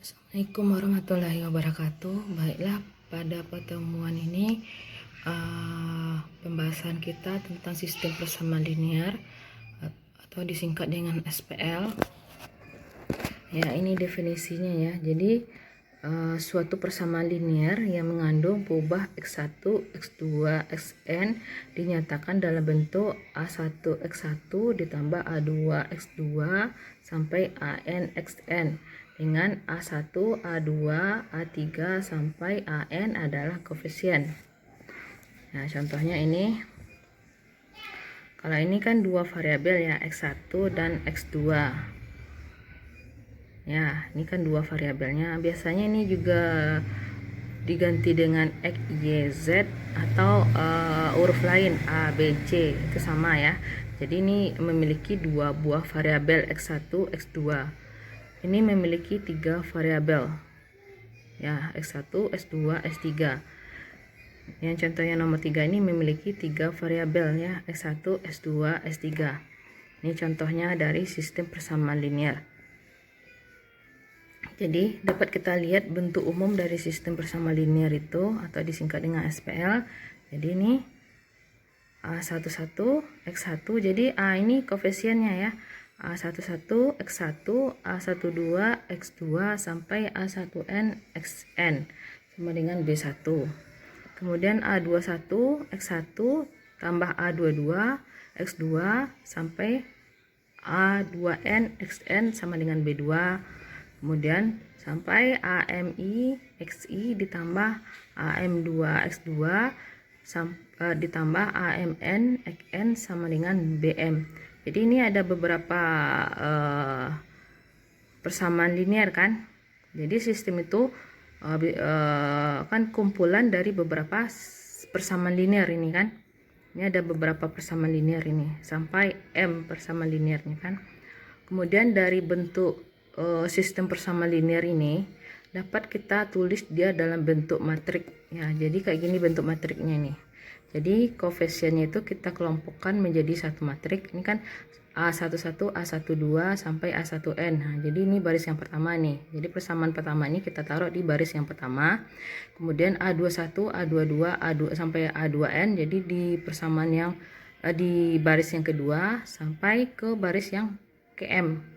Assalamualaikum warahmatullahi wabarakatuh. Baiklah, pada pertemuan ini pembahasan kita tentang sistem persamaan linear atau disingkat dengan SPL. Ya, ini definisinya ya. Jadi suatu persamaan linear yang mengandung peubah x1, x2, xn dinyatakan dalam bentuk a1 x1 ditambah a2 x2 sampai an xn dengan a1, a2, a3 sampai an adalah koefisien. Nah, contohnya ini. Kalau ini kan dua variabel ya, x1 dan x2. Ya, ini kan dua variabelnya. Biasanya ini juga diganti dengan x, y, z atau huruf lain a, b, c, itu sama ya. Jadi ini memiliki dua buah variabel x1, x2. Ini memiliki tiga variabel. Ya, x1, x2, x3. Yang contohnya nomor 3 ini memiliki tiga variabel ya, x1, x2, x3. Ini contohnya dari sistem persamaan linear. Jadi dapat kita lihat bentuk umum dari sistem persamaan linear itu atau disingkat dengan SPL. Jadi ini A11 X1. Jadi A ini koefisiennya ya. A11 X1, A12 X2 sampai A1N Xn sama dengan B1. Kemudian A21 X1 tambah A22 X2 sampai A2N Xn sama dengan B2. Kemudian sampai AMI XI ditambah AM2 X2 ditambah AMN XN sama dengan BM. Jadi ini ada beberapa persamaan linear kan. Jadi sistem itu kan kumpulan dari beberapa persamaan linear ini kan. Ini ada beberapa persamaan linear ini sampai M persamaan linearnya kan. Kemudian dari bentuk sistem persamaan linear ini dapat kita tulis dia dalam bentuk matrik ya. Jadi kayak gini bentuk matriknya nih. Jadi koefisiennya itu kita kelompokkan menjadi satu matrik. Ini kan A11, A12 sampai A1N. Nah, jadi ini baris yang pertama nih. Jadi persamaan pertama ini kita taruh di baris yang pertama. Kemudian A21, A22, A2 sampai A2N. Jadi di persamaan yang di baris yang kedua sampai ke baris yang KM.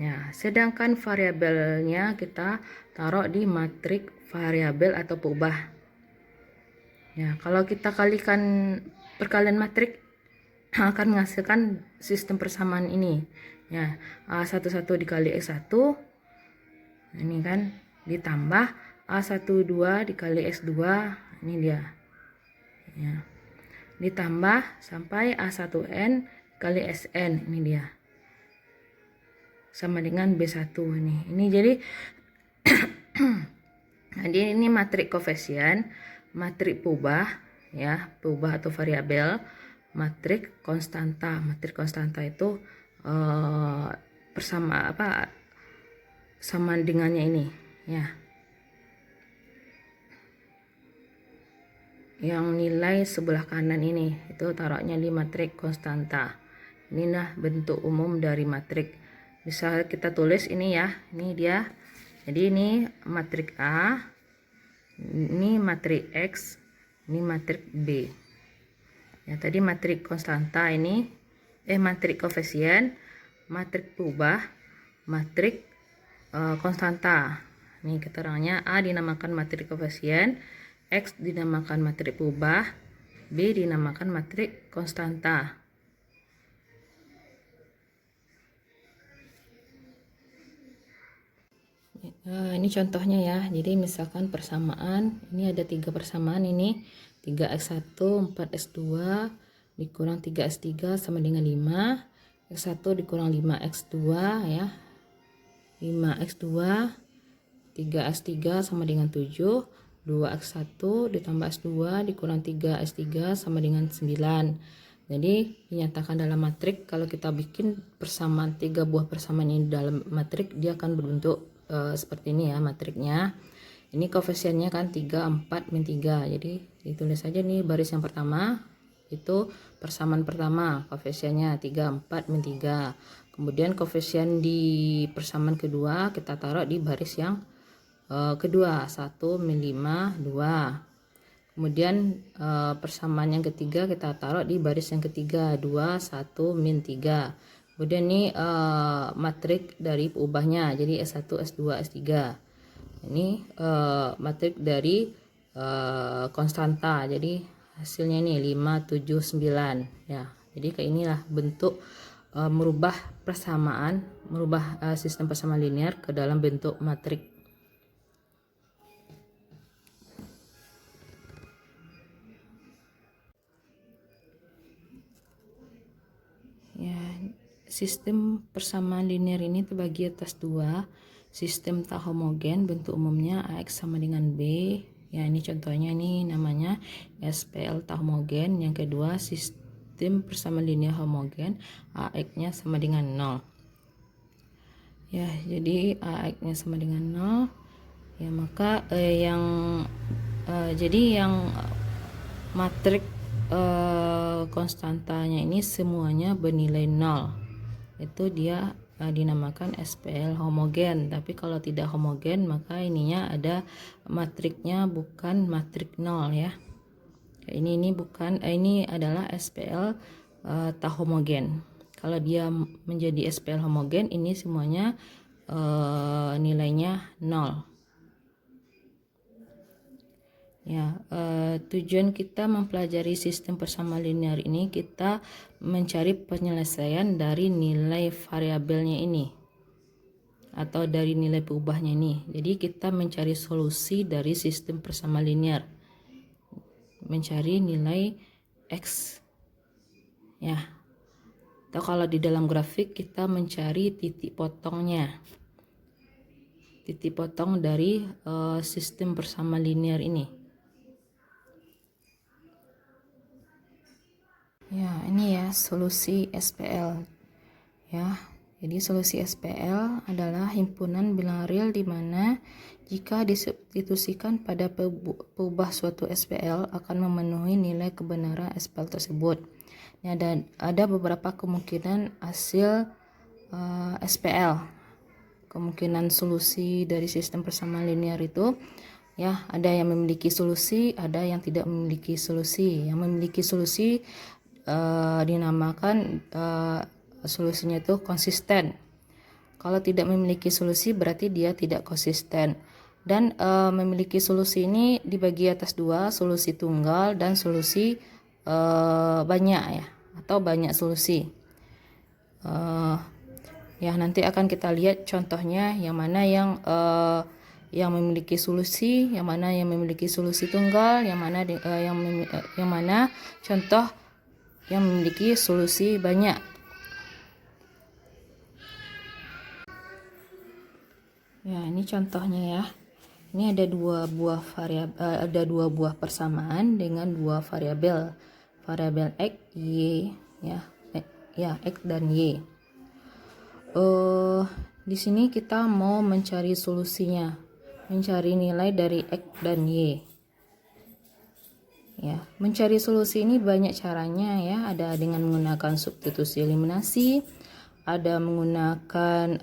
Ya, sedangkan variabelnya kita taruh di matrik variabel atau peubah. Ya, kalau kita kalikan perkalian matrik akan menghasilkan sistem persamaan ini. Ya, A11 dikali X1 ini kan ditambah A12 dikali X2 ini dia. Ya. Ditambah sampai A1N kali Sn ini dia. Sama dengan B1 ini. Ini jadi jadi ini matrik koefisien, matrik peubah ya, peubah atau variabel, matrik konstanta. Matrik konstanta itu persama apa? Sama dengannya ini ya. Yang nilai sebelah kanan ini itu taruhnya di matrik konstanta. Ini nah bentuk umum dari matrik. Bisa kita tulis ini ya, ini dia. Jadi ini matrik A, ini matrik X, ini matrik B. Ya, tadi matrik konstanta ini, matrik koefisien, matrik peubah, matrik konstanta. Ini keterangannya A dinamakan matrik koefisien, X dinamakan matrik peubah, B dinamakan matrik konstanta. Ini contohnya ya. Jadi misalkan persamaan, ini ada tiga persamaan ini 3x1 4x2 dikurang 3x3 sama dengan 5, x1 dikurang 5x2 ya, 5x2 3x3 sama dengan 7, 2x1 ditambah x2 dikurang 3x3 sama dengan 9. Jadi dinyatakan dalam matrik kalau kita bikin persamaan tiga buah persamaan ini dalam matrik, dia akan berbentuk seperti ini ya matriknya. Ini koefisiennya kan 3, 4, min 3. Jadi ditulis saja nih baris yang pertama itu persamaan pertama, koefisiennya 3, 4, min 3. Kemudian koefisien di persamaan kedua kita taruh di baris yang kedua, 1 min 5 2. Kemudian persamaan yang ketiga kita taruh di baris yang ketiga, 2 1 min 3. Kemudian ini matrik dari peubahnya, jadi S1 S2 S3. Ini matrik dari konstanta, jadi hasilnya ini 5 7 9 ya. Jadi kayak inilah bentuk merubah persamaan, merubah sistem persamaan linear ke dalam bentuk matrik. Ya, sistem persamaan linear ini terbagi atas dua. Sistem tak homogen, bentuk umumnya AX sama dengan B. Ya, ini contohnya, ini namanya SPL tak homogen. Yang kedua, sistem persamaan linear homogen, AX-nya sama dengan 0. Ya, jadi AX-nya sama dengan 0. Ya, maka jadi yang matrik konstantanya ini semuanya bernilai 0. Itu dia dinamakan SPL homogen. Tapi kalau tidak homogen, maka ininya ada matriknya bukan matrik 0 ya. Ini bukan, ini adalah SPL tak homogen. Kalau dia menjadi SPL homogen, ini semuanya nilainya 0. Ya, tujuan kita mempelajari sistem persamaan linear ini, kita mencari penyelesaian dari nilai variabelnya ini atau dari nilai peubahnya ini. Jadi kita mencari solusi dari sistem persamaan linear, mencari nilai X ya. Atau kalau di dalam grafik kita mencari titik potongnya, titik potong dari sistem persamaan linear ini. Ya, ini ya solusi SPL ya. Jadi solusi SPL adalah himpunan bilangan real di mana jika disubstitusikan pada peubah suatu SPL akan memenuhi nilai kebenaran SPL tersebut. Ini ada beberapa kemungkinan hasil SPL. Kemungkinan solusi dari sistem persamaan linear itu ya, ada yang memiliki solusi, ada yang tidak memiliki solusi. Yang memiliki solusi dinamakan solusinya itu konsisten. Kalau tidak memiliki solusi berarti dia tidak konsisten. Dan memiliki solusi ini dibagi atas dua, solusi tunggal dan solusi banyak ya, atau banyak solusi. Ya, nanti akan kita lihat contohnya yang mana yang memiliki solusi, yang mana yang memiliki solusi tunggal, yang mana yang mana contoh yang memiliki solusi banyak. Ya, ini contohnya ya. Ini ada dua buah variabel, ada dua buah persamaan dengan dua variabel, variabel X, Y ya, X dan Y. Di sini kita mau mencari solusinya, mencari nilai dari X dan Y. Ya, mencari solusi ini banyak caranya ya. Ada dengan menggunakan substitusi eliminasi, ada menggunakan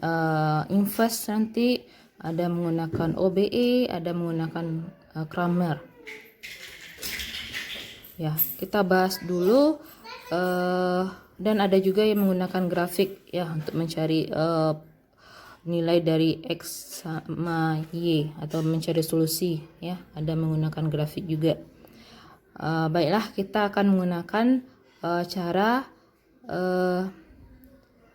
inverse nanti, ada menggunakan OBE, ada menggunakan Cramer. Ya, kita bahas dulu dan ada juga yang menggunakan grafik ya untuk mencari nilai dari X sama Y atau mencari solusi ya. Ada menggunakan grafik juga. Baiklah, kita akan menggunakan cara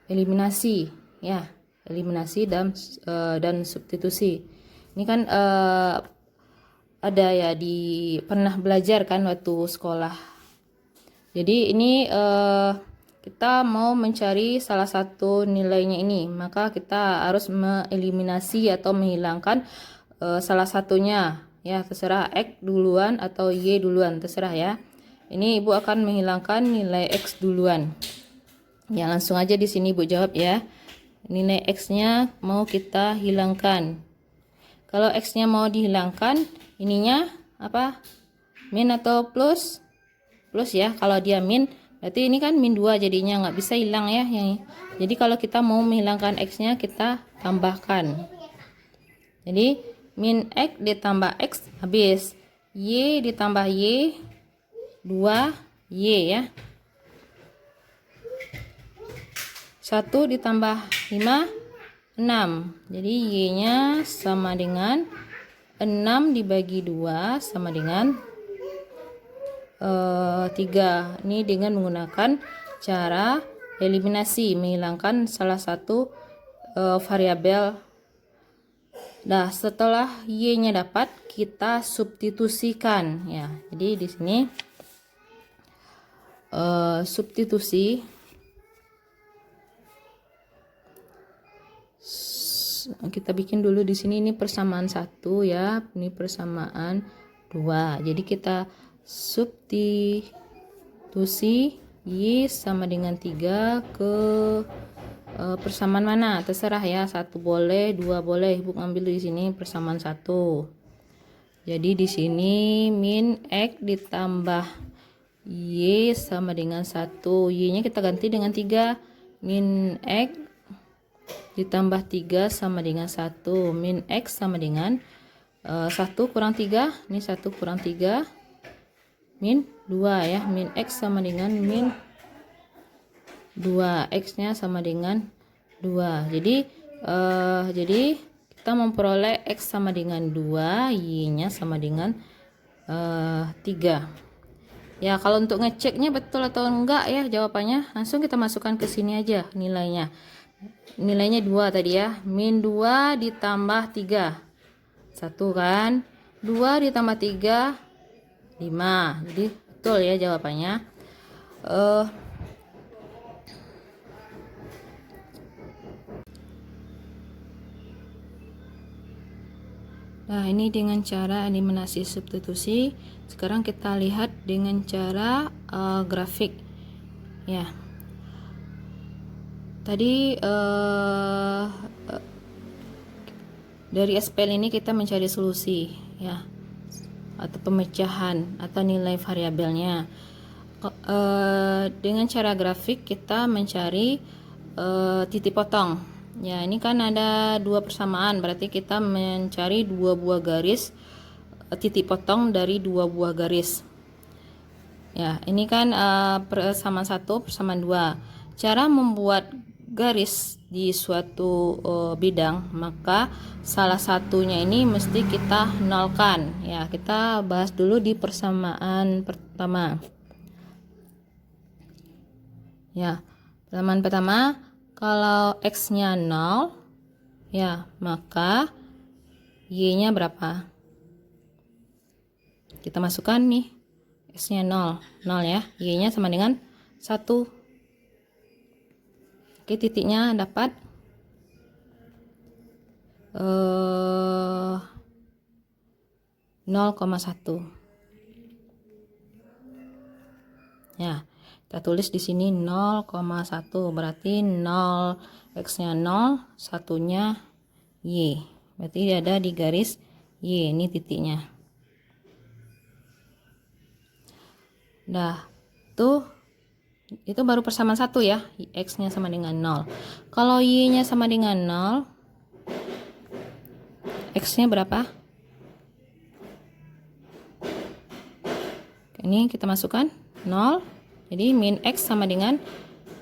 eliminasi ya, eliminasi dan substitusi. Ini kan ada ya, pernah belajar kan waktu sekolah. Jadi ini kita mau mencari salah satu nilainya ini, maka kita harus mengeliminasi atau menghilangkan salah satunya. Ya, terserah X duluan atau Y duluan, terserah ya. Ini Ibu akan menghilangkan nilai X duluan. Ya, langsung aja di sini Ibu jawab ya. Nilai X-nya mau kita hilangkan. Kalau X-nya mau dihilangkan, ininya apa? Min atau plus? Plus ya. Kalau dia min, Berarti ini kan min 2 jadinya, nggak bisa hilang ya. Jadi kalau kita mau menghilangkan X-nya, kita tambahkan. Jadi min X ditambah X habis. Y ditambah Y 2Y ya. 1 ditambah 5 6. Jadi Y-nya sama dengan 6 dibagi 2 sama dengan 3. Ini dengan menggunakan cara eliminasi, menghilangkan salah satu variabel. Nah, setelah Y-nya dapat, kita substitusikan ya. Jadi di sini substitusi kita bikin dulu di sini, ini persamaan 1 ya, ini persamaan 2. Jadi kita substitusi Y sama dengan 3 ke persamaan mana terserah ya, 1 boleh, 2 boleh. Ibu ambil di sini persamaan 1. Jadi di sini min X ditambah Y sama dengan 1. Y-nya kita ganti dengan 3. Min X ditambah 3 sama dengan 1. Min X sama dengan 1 kurang 3. Ini 1 kurang 3. Min 2 ya. Min X sama dengan min 2. X-nya sama dengan 2. Jadi kita memperoleh X sama dengan 2. Y-nya sama dengan 3. Ya, kalau untuk ngeceknya betul atau enggak ya jawabannya, langsung kita masukkan ke sini aja nilainya. Nilainya 2 tadi ya. Min 2 ditambah 3 1 kan. 2 ditambah 3 5. Jadi betul ya jawabannya. Nah, ini dengan cara eliminasi substitusi. Sekarang kita lihat dengan cara grafik ya. Tadi dari SPL ini kita mencari solusi ya, atau pemecahan atau nilai variabelnya. Dengan cara grafik kita mencari titik potong ya. Ini kan ada 2 persamaan, berarti kita mencari 2 buah garis titik potong dari 2 buah garis ya. Ini kan persamaan 1 persamaan 2. Cara membuat garis di suatu bidang, maka salah satunya ini mesti kita nolkan ya. Kita bahas dulu di persamaan pertama ya. Persamaan pertama, kalau X-nya 0 ya, maka Y-nya berapa? Kita masukkan nih, X-nya 0 ya, Y-nya sama dengan 1. Oke, titiknya dapat 0,1 ya. Kita tulis di sini 0,1, berarti 0, X-nya 0, satunya Y. Berarti ada di garis Y, ini titiknya. Nah, itu baru persamaan 1 ya. X-nya sama dengan 0. Kalau Y-nya sama dengan 0, X-nya berapa? Ini kita masukkan 0. Jadi min X sama dengan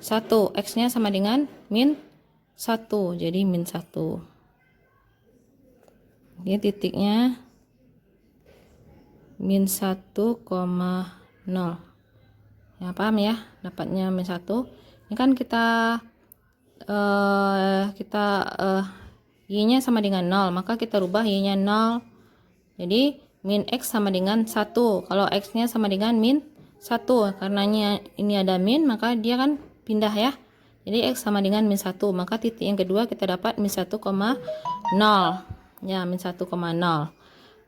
1. X-nya sama dengan min 1. Jadi min 1. Ini titiknya min 1,0. Ya, paham ya? Dapatnya min 1. Ini kan kita Y-nya sama dengan 0, maka kita rubah Y-nya 0. Jadi min X sama dengan 1. Kalau X-nya sama dengan min 1, karenanya ini ada min, maka dia kan pindah ya. Jadi X sama dengan min 1, maka titik yang kedua kita dapat min 1,0 ya, min 1,0.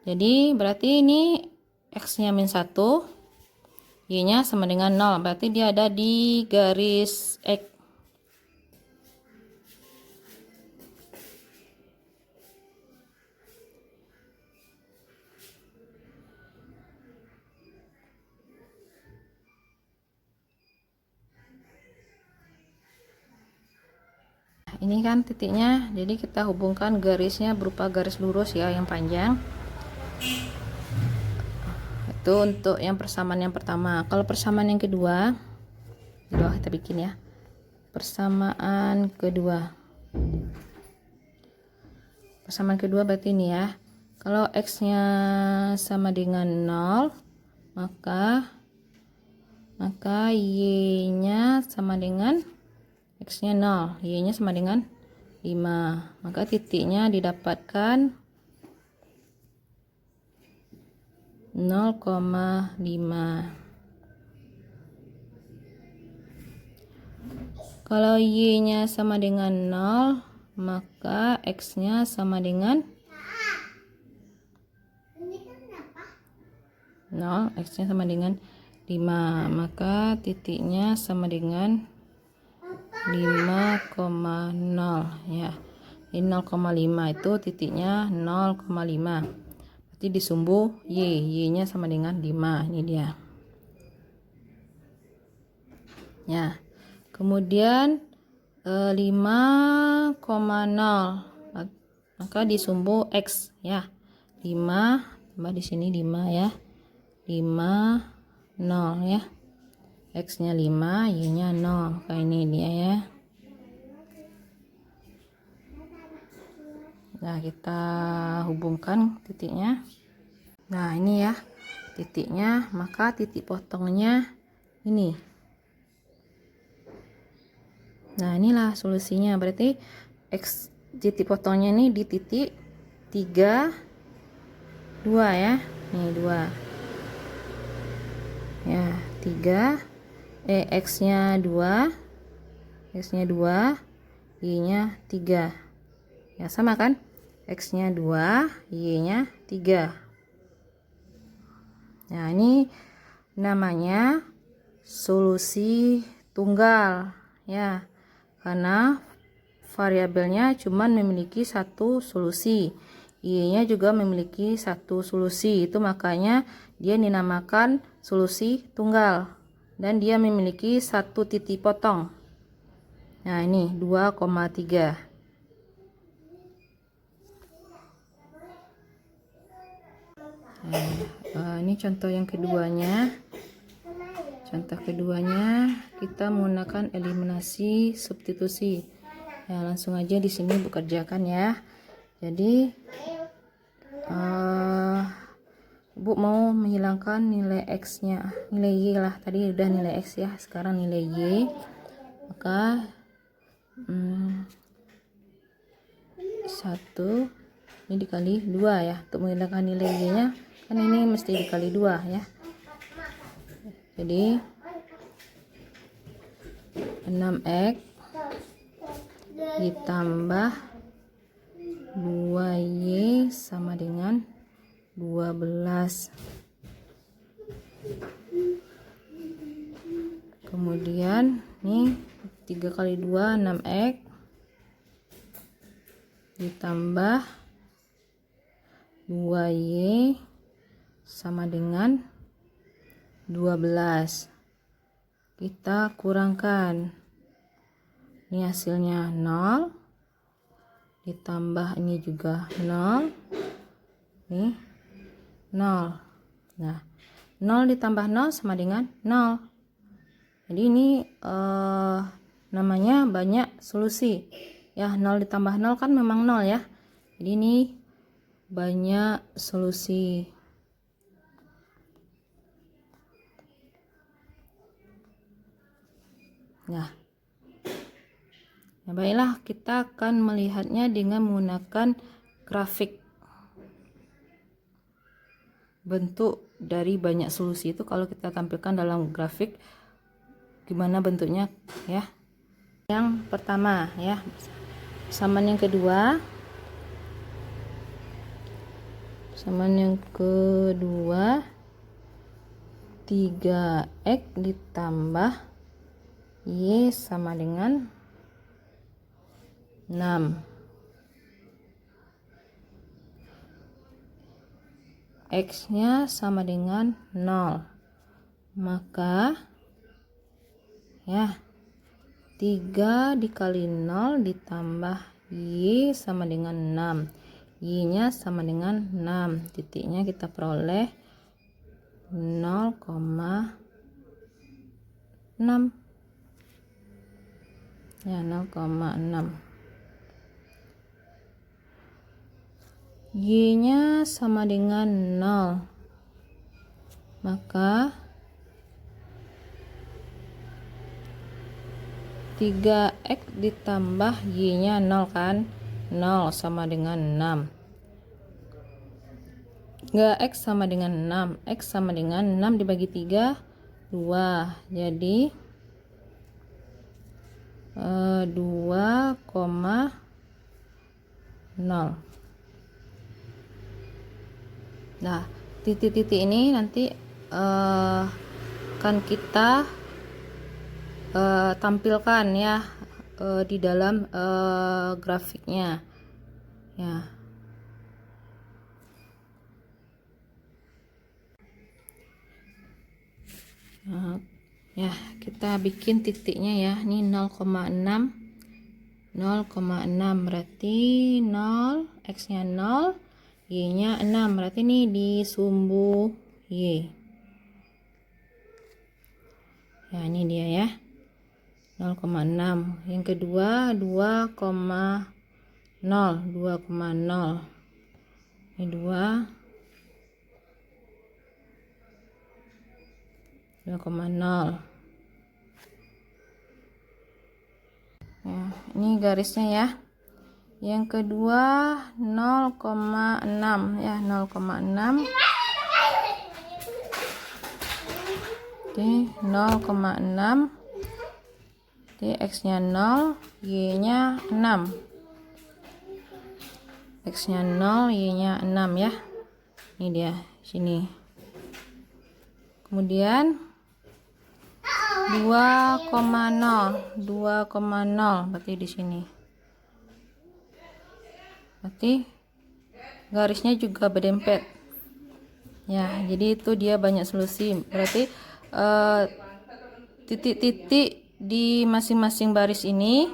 Jadi berarti ini X-nya min 1, Y-nya sama dengan 0, berarti dia ada di garis X. ini kan titiknya, jadi kita hubungkan garisnya berupa garis lurus ya, yang panjang. Itu untuk yang persamaan yang pertama. Kalau persamaan yang kedua, di bawah kita bikin ya. Persamaan kedua. Persamaan kedua berarti ini ya. Kalau X-nya sama dengan 0, maka Y-nya sama dengan X-nya 0, Y-nya sama dengan 5. Maka titiknya didapatkan 0,5. Kalau Y-nya sama dengan 0, maka X-nya sama dengan 0, X-nya sama dengan 5. Maka titiknya sama dengan 5,0 ya. Ini 0,5 itu titiknya 0,5. Berarti disumbu Y-nya sama dengan 5. Ini dia. Ya. Kemudian 5,0, maka disumbu X ya. 5 tambah di sini 5 ya. 5 0 ya. X-nya 5, Y-nya 0. Kayak ini dia ya. Nah, kita hubungkan titiknya. Nah, ini ya titiknya, maka titik potongnya ini. Nah, inilah solusinya. Berarti X titik potongnya ini di titik 3 2 ya. Nih 2. Ya, 3. X-nya 2. X-nya 2, Y-nya 3. Ya, sama kan? X-nya 2, Y-nya 3. Nah, ini namanya solusi tunggal ya. Karena variabelnya cuman memiliki satu solusi, Y-nya juga memiliki satu solusi, itu makanya dia dinamakan solusi tunggal dan dia memiliki satu titik potong. Nah, ini 2,3. Ini contoh yang keduanya. Contoh keduanya kita menggunakan eliminasi substitusi. Ya, langsung aja di sini bekerjakan ya. Jadi Ibu mau menghilangkan nilai X-nya, nilai Y lah. Tadi udah nilai X ya, sekarang nilai Y. Maka 1 ini dikali 2 ya. Untuk menghilangkan nilai Y-nya kan ini mesti dikali 2 ya. Jadi 6X ditambah 2Y sama dengan 12. Kemudian nih 3 kali 2 6X ditambah 2Y sama dengan 12. Kita kurangkan. Ini hasilnya 0 ditambah ini juga 0. Nih 0. Nah, 0 ditambah 0 sama dengan 0. Jadi ini namanya banyak solusi. Ya, 0 ditambah 0 kan memang 0 ya. Jadi ini banyak solusi. Nah, baiklah, kita akan melihatnya dengan menggunakan grafik. Bentuk dari banyak solusi itu kalau kita tampilkan dalam grafik, gimana bentuknya ya. Yang pertama ya, persamaan yang kedua. Persamaan yang kedua 3X ditambah Y sama dengan 6. X-nya sama dengan 0. Maka ya 3 dikali 0 ditambah Y sama dengan 6. Y nya sama dengan 6. Titiknya kita peroleh 0,6. Ya, 0,6. Y nya sama dengan 0, maka 3x ditambah Y nya 0 kan, 0 sama dengan 6. 3x sama dengan 6, x sama dengan 6 dibagi 3, 2, jadi 2,0. Nah, titik-titik ini nanti akan kita tampilkan ya di dalam grafiknya ya. Nah, ya, kita bikin titiknya ya. Ini 0,6. 0,6 berarti 0, x nya 0, y nya 6, berarti ini di sumbu y ya. Ini dia ya, 0,6. Yang kedua 2,0. Ini 2,0. Ya, ini garisnya ya. Yang kedua 0,6 ya, 0,6. Oke, 0,6. Oke, x nya 0, y nya 6. X nya 0, y nya 6 ya. Ini dia sini. Kemudian 2,0 berarti di sini. Berarti garisnya juga berdempet ya, jadi itu dia banyak solusi. Berarti titik-titik di masing-masing baris ini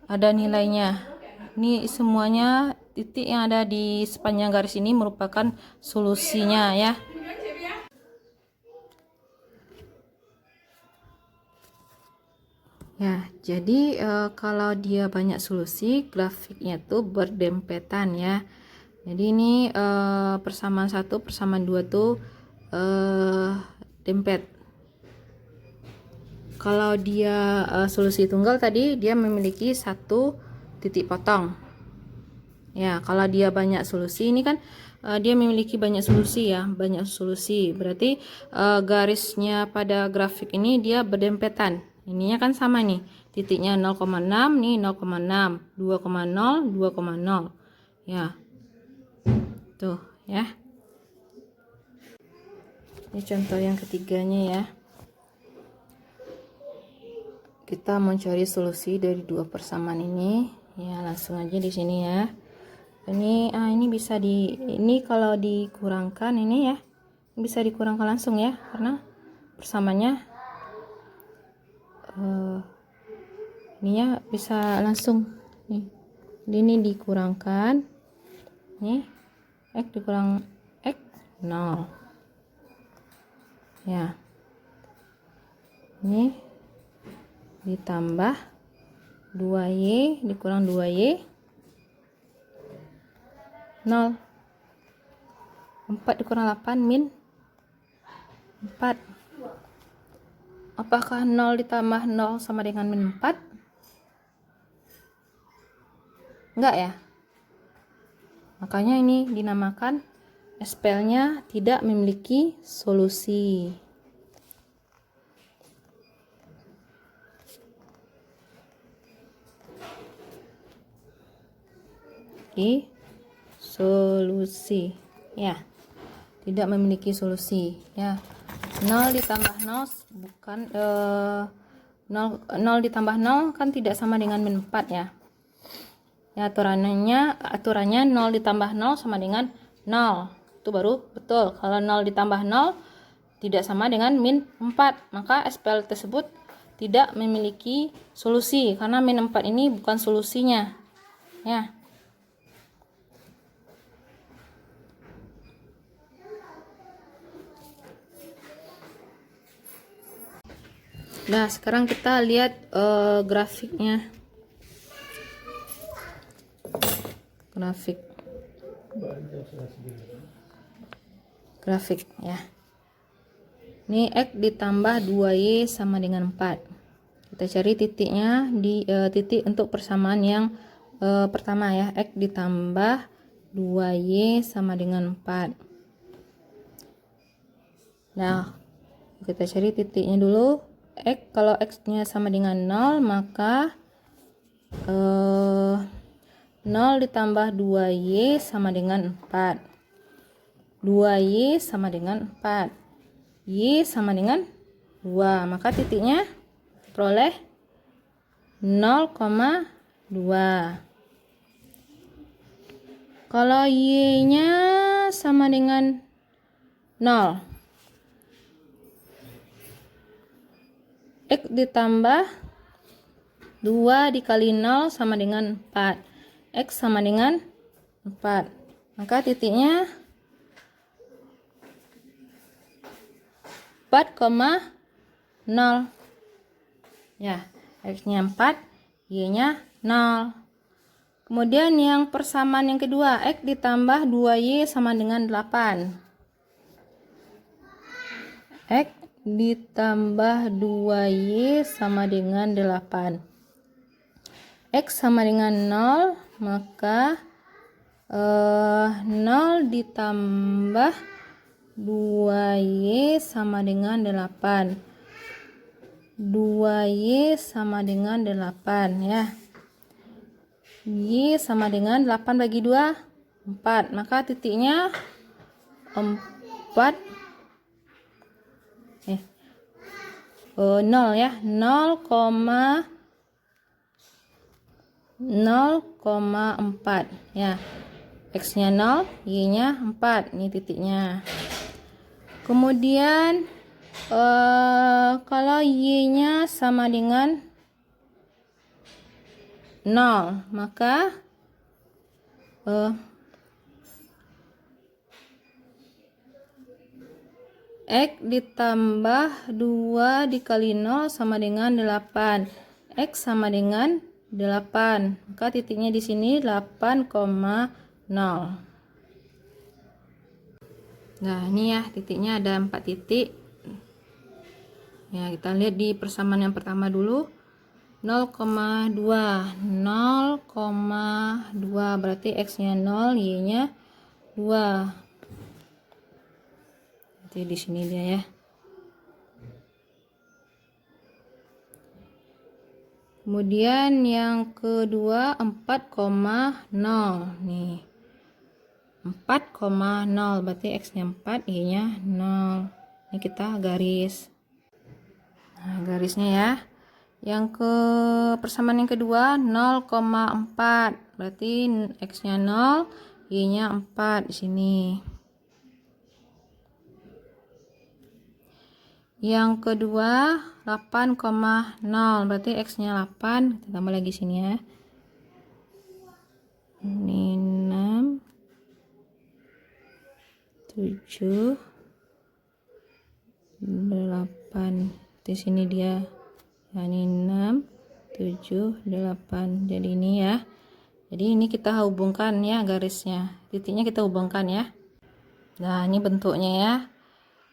ada nilainya. Ini semuanya titik yang ada di sepanjang garis ini merupakan solusinya ya. Ya, jadi kalau dia banyak solusi, grafiknya tuh berdempetan ya. Jadi ini persamaan 1, persamaan 2 tuh dempet. Kalau dia solusi tunggal tadi, dia memiliki satu titik potong. Ya, kalau dia banyak solusi, ini kan dia memiliki banyak solusi ya, banyak solusi. Berarti garisnya pada grafik ini dia berdempetan. Ininya kan sama nih, titiknya 0,6 nih, 0,6, 2,0, 2,0 ya, tuh ya. Ini contoh yang ketiganya ya. Kita mencari solusi dari dua persamaan ini ya, langsung aja di sini ya. Ini bisa ini kalau dikurangkan ini ya, bisa dikurangkan langsung ya, karena persamaannya ininya bisa langsung nih. Ini dikurangkan nih, x dikurang x 0 ya, ini ditambah 2y dikurang 2y 0, 4 dikurang 8 min 4. Apakah 0 ditambah 0 sama dengan min 4? Enggak ya. Makanya ini dinamakan SPL-nya tidak memiliki solusi. Solusi ya, tidak memiliki solusi ya. 0 ditambah 0 bukan 0 ditambah 0 kan tidak sama dengan min 4 ya. Ya, aturannya 0 ditambah 0 sama dengan 0. Itu baru betul. Kalau 0 ditambah 0 tidak sama dengan min 4, maka SPL tersebut tidak memiliki solusi karena min 4 ini bukan solusinya ya. Nah, sekarang kita lihat grafiknya. Grafik ya. Ini X ditambah 2Y sama dengan 4. Kita cari titiknya di titik untuk persamaan yang pertama ya. X ditambah 2Y sama dengan 4. Nah, kita cari titiknya dulu. X, kalau X-nya sama dengan 0, maka 0 ditambah 2Y sama dengan 4. 2Y sama dengan 4. Y sama dengan 2. Maka titiknya peroleh 0,2. Kalau Y-nya sama dengan 0. X ditambah 2 dikali 0 sama dengan 4. X sama dengan 4. Maka titiknya 4,0. Ya, X-nya 4, Y-nya 0. Kemudian yang persamaan yang kedua, X ditambah 2Y sama dengan 8. X ditambah 2Y sama dengan 8. X sama dengan 0, maka 0 ditambah 2Y sama dengan 8. 2Y sama dengan 8 ya. Y sama dengan 8 bagi 2, 4. Maka titiknya 4 0 ya, 0,4 ya. X-nya 0, Y-nya 4. Ini titiknya. Kemudian kalau Y-nya sama dengan 0, maka X ditambah 2 dikali 0 sama dengan 8. X sama dengan 8. Maka titiknya di sini 8,0. Nah, ini ya titiknya ada 4 titik. Ya, kita lihat di persamaan yang pertama dulu. 0,2. 0,2 berarti X-nya 0, Y-nya 2. Jadi di sini dia ya. Kemudian yang kedua 4,0 nih. 4,0 berarti X-nya 4, Y-nya 0. Ini kita garis. Nah, garisnya ya. Yang ke persamaan yang kedua 0,4 berarti X-nya 0, Y-nya 4 di sini. Yang kedua 8,0 berarti X-nya 8. Kita tambah lagi sini ya. Ini 6, 7, 8. Di sini dia. Nah, ini 6, 7, 8. Jadi ini ya. Jadi ini kita hubungkan ya garisnya. Titiknya kita hubungkan ya. Nah, ini bentuknya ya.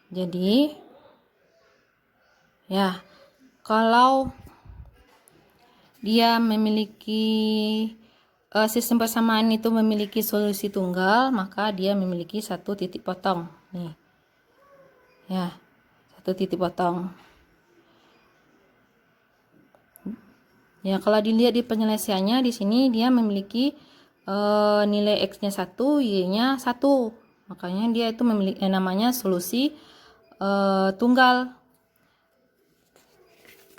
Jadi ya, kalau dia memiliki sistem persamaan itu memiliki solusi tunggal, maka dia memiliki satu titik potong. Nih. Ya, satu titik potong. Ya, kalau dilihat di penyelesaiannya di sini dia memiliki nilai X-nya 1, Y-nya 1. Makanya dia itu memiliki namanya solusi tunggal.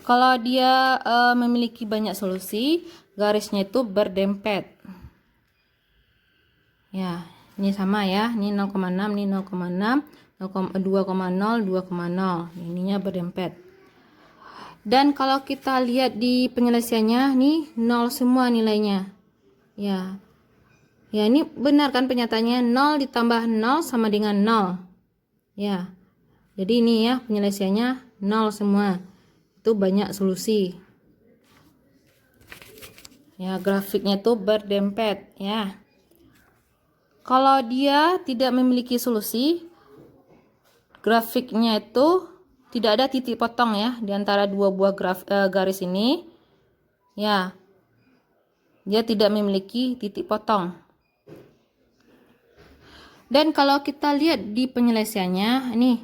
Kalau dia memiliki banyak solusi, garisnya itu berdempet. Ya, ini sama ya. Ini 0,6, ini 0,6, 2,0, 2,0. Ininya berdempet. Dan kalau kita lihat di penyelesaiannya nih 0 semua nilainya. Ya. Ya, ini benar kan pernyataannya 0 ditambah 0 sama dengan 0. Ya. Jadi ini ya penyelesaiannya 0 semua. Itu banyak solusi. Ya, grafiknya itu berdempet ya. Kalau dia tidak memiliki solusi, grafiknya itu tidak ada titik potong ya di antara dua buah garis ini. Ya. Dia tidak memiliki titik potong. Dan kalau kita lihat di penyelesaiannya, ini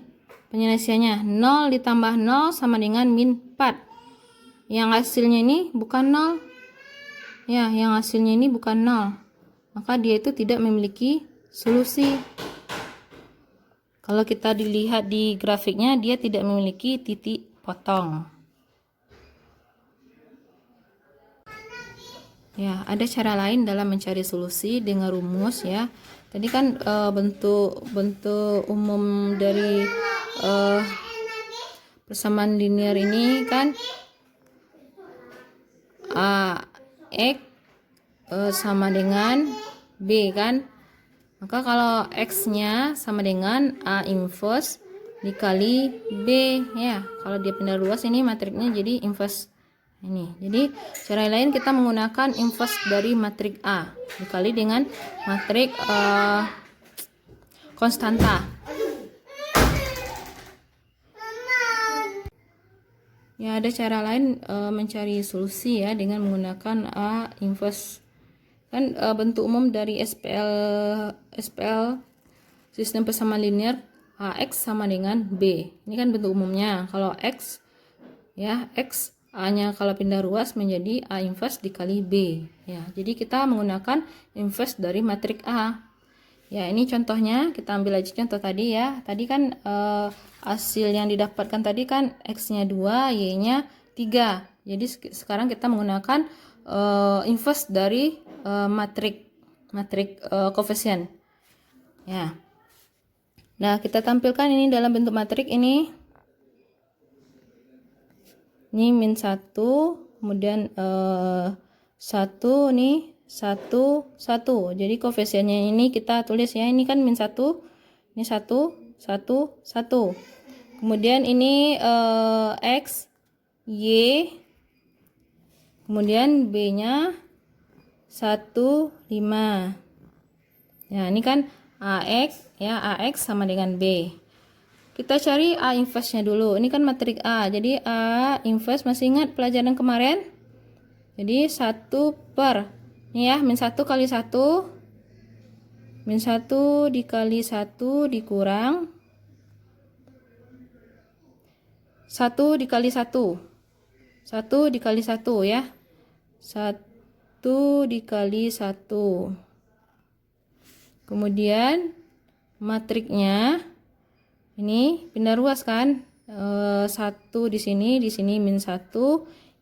penyelesaiannya 0 ditambah 0 sama dengan min 4. Yang hasilnya ini bukan 0. Ya, yang hasilnya ini bukan 0. Maka dia itu tidak memiliki solusi. Kalau kita dilihat di grafiknya, dia tidak memiliki titik potong. Ya, ada cara lain dalam mencari solusi dengan rumus ya. Tadi kan bentuk umum dari persamaan linear ini kan X sama dengan B kan. Maka kalau X-nya sama dengan A inverse dikali B ya. Kalau dia pindah luas ini matriknya jadi inverse ini. Jadi cara lain kita menggunakan inverse dari matrik A dikali dengan matrik konstanta. Ya, ada cara lain mencari solusi ya dengan menggunakan A inverse. Kan bentuk umum dari SPL sistem persamaan linear AX sama dengan B. Ini kan bentuk umumnya. Kalau X ya, X A-nya kalau pindah ruas menjadi A inverse dikali B. Ya, jadi kita menggunakan inverse dari matrik A. Ya, ini contohnya, kita ambil aja contoh tadi ya. Tadi kan hasil yang didapatkan tadi kan X-nya 2, Y-nya 3. Jadi sekarang kita menggunakan inverse dari matrik koefisien. Ya. Nah, kita tampilkan ini dalam bentuk matrik ini. Ini min 1, kemudian 1 nih 1 1. Jadi koefisiennya ini kita tulis ya. Ini kan min 1. Ini 1 1 1. Kemudian ini X Y. Kemudian B-nya 1 5. Ya, ini kan AX ya, AX sama dengan B. Kita cari A inverse-nya dulu. Ini kan matrik A. Jadi A inverse masih ingat pelajaran kemarin? Jadi 1 per ini ya, min 1 kali 1. Min 1 dikali 1 dikurang 1 dikali 1. 1 dikali 1 ya. 1 dikali 1. Kemudian matriknya ini pindah ruas kan. 1 di sini min 1.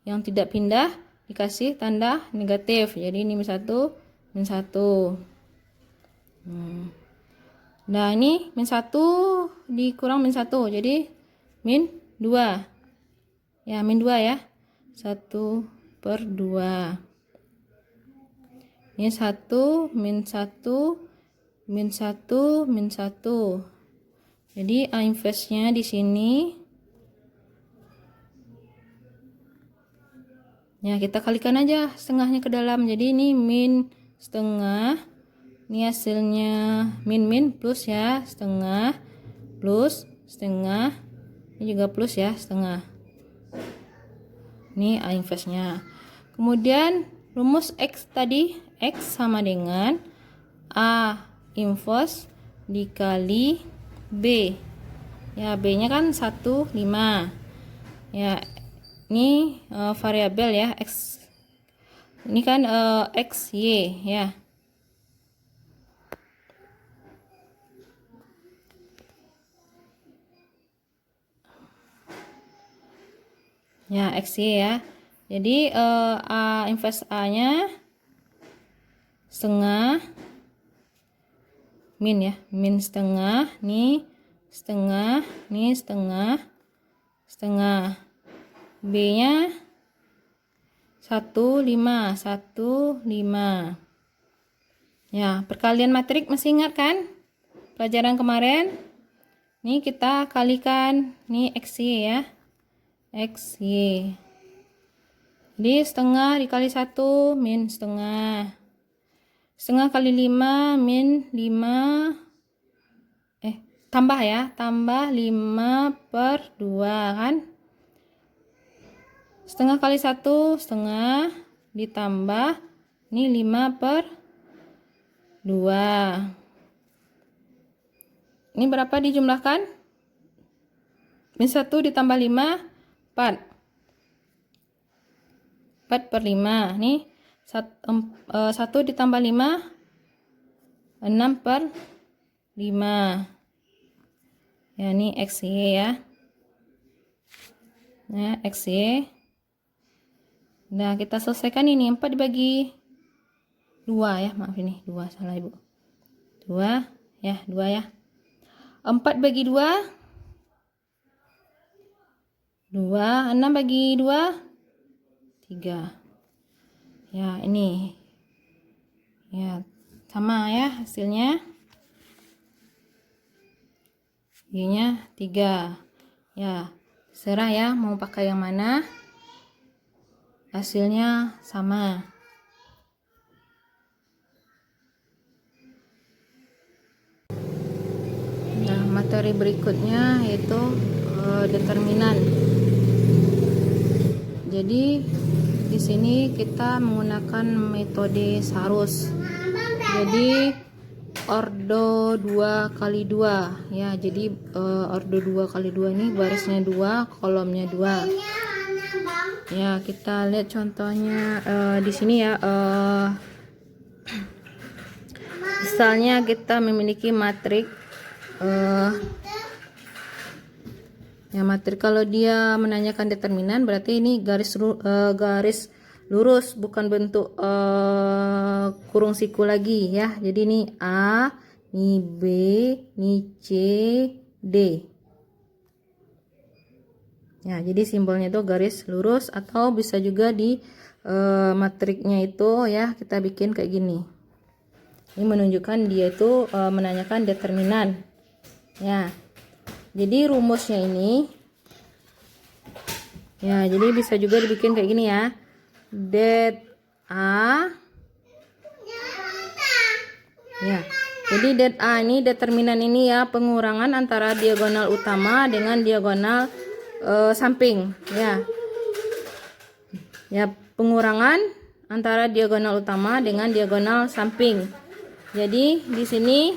Yang tidak pindah dikasih tanda negatif. Jadi ini min 1 min 1. Nah, ini min 1 dikurang min 1. Jadi min 2. Ya, min 2 ya. 1 per 2. Ini 1 min 1 min 1 min 1. Jadi A inverse-nya di sini ya, kita kalikan aja setengahnya ke dalam. Jadi ini min setengah. Ini hasilnya min plus ya, setengah plus setengah. Ini juga plus ya, setengah. Ini A inverse-nya. Kemudian rumus X tadi, X sama dengan A inverse dikali B. Ya, B-nya kan 1 5. Ya, ini variabel ya, X. Ini kan X Y ya. Ya, X Y ya. Jadi A inverse A-nya setengah min ya, min setengah, nih setengah, nih setengah, setengah. B-nya 1, 5, 1, 5. Ya, perkalian matrik masih ingat kan? Pelajaran kemarin. Nih kita kalikan, nih XY ya. XY. Jadi setengah dikali 1 min setengah. Setengah kali 5 min 5. Tambah ya, tambah 5/2 kan. Setengah kali 1 setengah ditambah ini 5/2. Ini berapa dijumlahkan? Min 1 ditambah 5 4. 4/5. Nih 1 ditambah 5 6/5. Ya, ini XY ya. Nah, XY. Nah, kita selesaikan ini. 4 dibagi 2 ya. Maaf ini 2, salah Ibu. 2 ya, 2 ya. 4 bagi 2 2, 6 bagi 2 3. Ya, ini. Ya, sama ya hasilnya. Y-nya 3. Ya, serah ya mau pakai yang mana. Hasilnya sama. Nah, materi berikutnya yaitu determinan. Jadi di sini kita menggunakan metode Sarus. Jadi ordo 2 kali 2 ya. Jadi ordo 2 kali 2 ini barisnya 2, kolomnya 2. Ya, kita lihat contohnya di sini ya. Misalnya kita memiliki matrik ya, matrik kalau dia menanyakan determinan berarti ini garis lurus, bukan bentuk kurung siku lagi ya. Jadi ini A, ini B, ini C, D. Ya, jadi simbolnya itu garis lurus, atau bisa juga di matriknya itu ya kita bikin kayak gini. Ini menunjukkan dia itu menanyakan determinan. Ya. Jadi rumusnya ini ya, jadi bisa juga dibikin kayak gini ya. Det A. Ya. Jadi det A ini determinan ini ya, pengurangan antara diagonal utama dengan diagonal samping ya. Ya, pengurangan antara diagonal utama dengan diagonal samping. Jadi di sini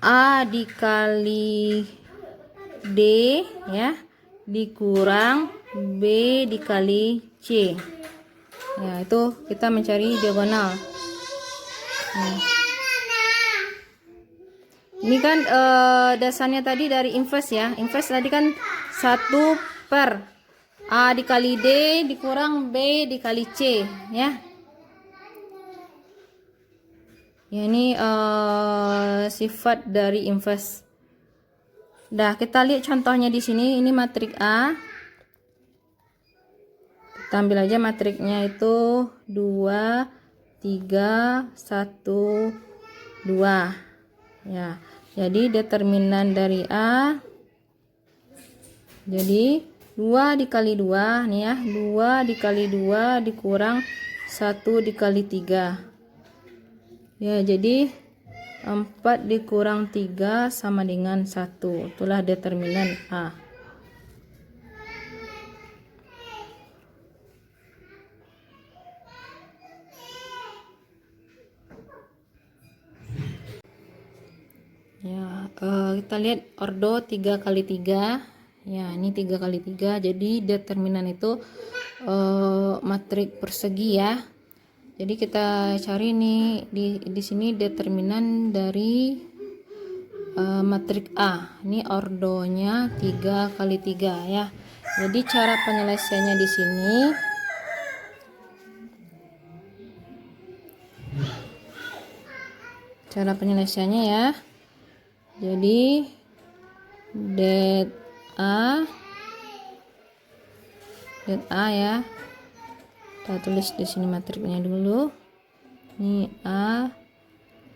A dikali D ya dikurang B dikali C. Ya, itu kita mencari diagonal. Nah. Ini kan dasarnya tadi dari inverse ya. Inverse tadi kan 1 per A dikali D dikurang B dikali C ya. Ya, ini sifat dari inverse. Dah, kita lihat contohnya di sini. Ini matrik A. Kita ambil aja matriknya itu 2 3 1 2. Ya. Jadi determinan dari A jadi 2 dikali 2 nih ya. 2 dikali 2 dikurang 1 dikali 3. Ya, jadi 4 dikurang 3 sama dengan 1. Itulah determinan A. Ya, kita lihat ordo 3 kali 3. Ya, ini 3 kali 3. Jadi determinan itu matrik persegi ya. Jadi kita cari nih di sini determinan dari matrik A. Ini ordonya 3 kali 3 ya. Jadi cara penyelesaiannya di sini ya. Jadi det A Det A ya. Kita tulis di sini matriknya dulu. Ini A,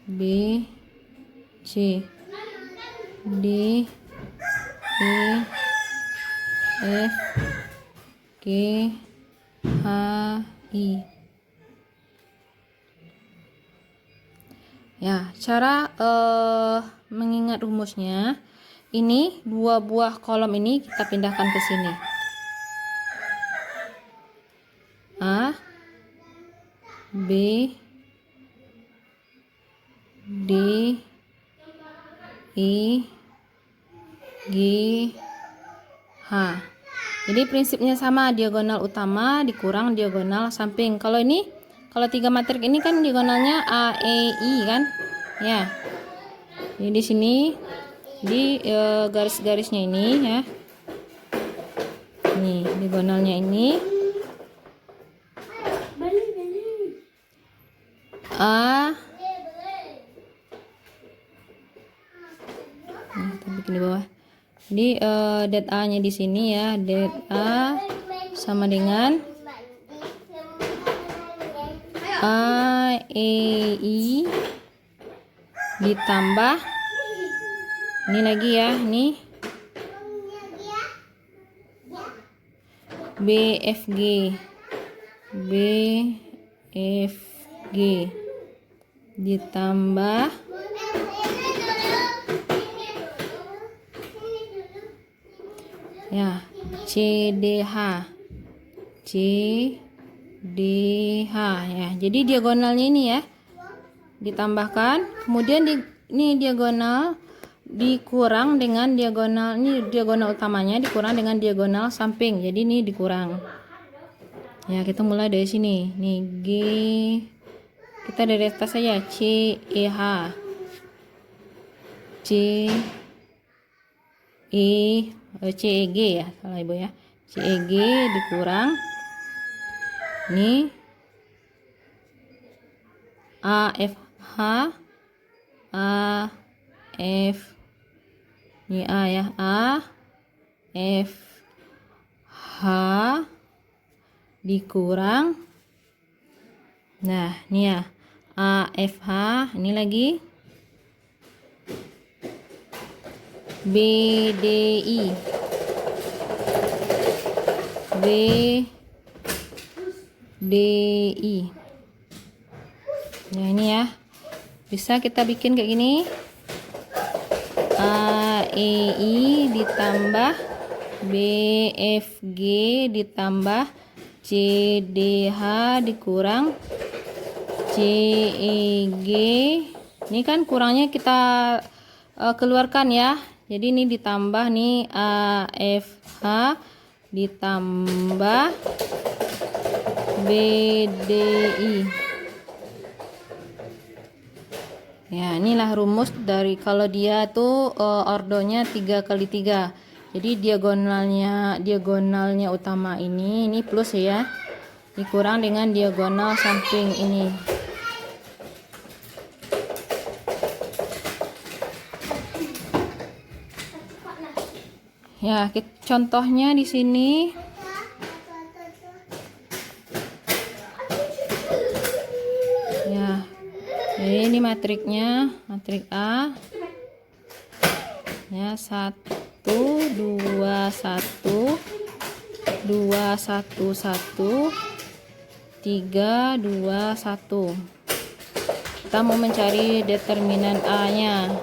B, C, D, E, F, G, H, I. Ya, cara mengingat rumusnya, ini dua buah kolom ini kita pindahkan ke sini. A, B, D, E, G, H. Jadi prinsipnya sama, diagonal utama dikurang diagonal samping. Kalau ini, kalau 3 matrik ini kan diagonalnya A, E, I kan? Ya. Jadi di sini di garis-garisnya ini ya. Nih, diagonalnya ini A. Nah, kita bikin di bawah. Jadi det A-nya di sini ya, det A sama dengan A, E, I ditambah ini lagi ya, nih B, F, G, B, F, G ditambah ya C, D, H, C, D, H ya. Jadi diagonalnya ini ya ditambahkan, kemudian ini diagonal dikurang dengan diagonal, ini diagonal utamanya dikurang dengan diagonal samping. Jadi ini dikurang. Ya, kita mulai dari sini. Nih G, kita dari atas saja, C, E, H, C, E, C, E, G ya, salah ibu ya. C, E, G dikurang. Ini A, F, H, A, F, ini A ya, A, F, H dikurang. Nah, ini ya, A, F, H, ini lagi B, D, I, B, D, I. Nah, ini ya, bisa kita bikin kayak gini. A, E, I ditambah B, F, G ditambah C, D, H dikurang C, E, G. Ini kan kurangnya kita keluarkan ya. Jadi ini ditambah nih A, F, H ditambah B, D, I. Ya, inilah rumus dari kalau dia tuh ordonya 3 kali 3. Jadi diagonalnya utama ini plus ya. Dikurang dengan diagonal samping ini. Ya, contohnya di sini. Ya. Jadi ini matriknya, matrik A. Ya, 1 2 1 2 1 1 3 2 1. Kita mau mencari determinan A-nya.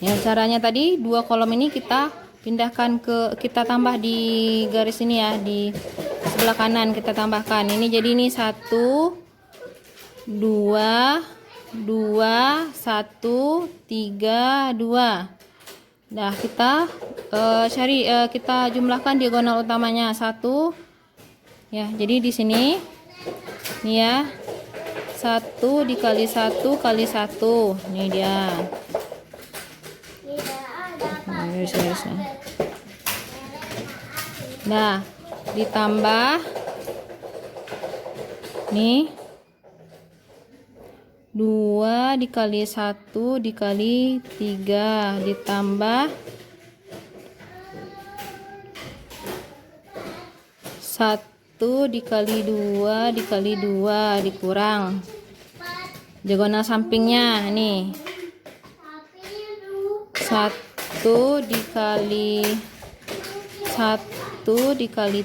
Ya, caranya tadi dua kolom ini kita pindahkan kita tambah di garis ini ya, di sebelah kanan kita tambahkan. Ini jadi ini 1 2 2 1 3 2. Nah, kita kita jumlahkan diagonal utamanya 1 ya. Jadi di sini nih ya, 1 dikali 1 kali 1. Ini dia. Nah, ditambah nih 2 dikali 1 dikali 3 ditambah 1 dikali 2 dikali 2 dikurang diagonal sampingnya nih. 1 dikali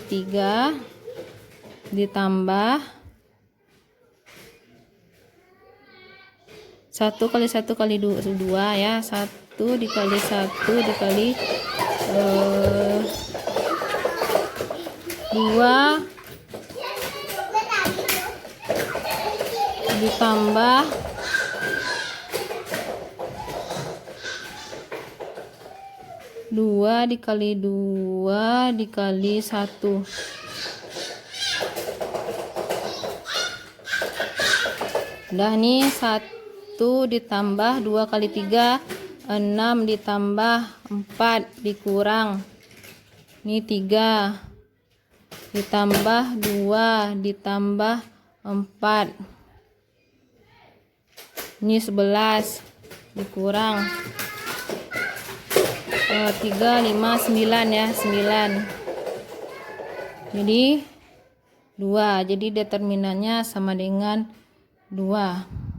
3 ditambah 1 kali 1 kali 2 ya. 1 dikali 1 dikali 2 ditambah 2 dikali 2 dikali 1. Udah nih, 1 ditambah 2 kali 3 6 ditambah 4 dikurang ini 3 ditambah 2 ditambah 4 ini 11 dikurang 3 5 9 ya, 9 jadi 2, jadi determinannya sama dengan 2.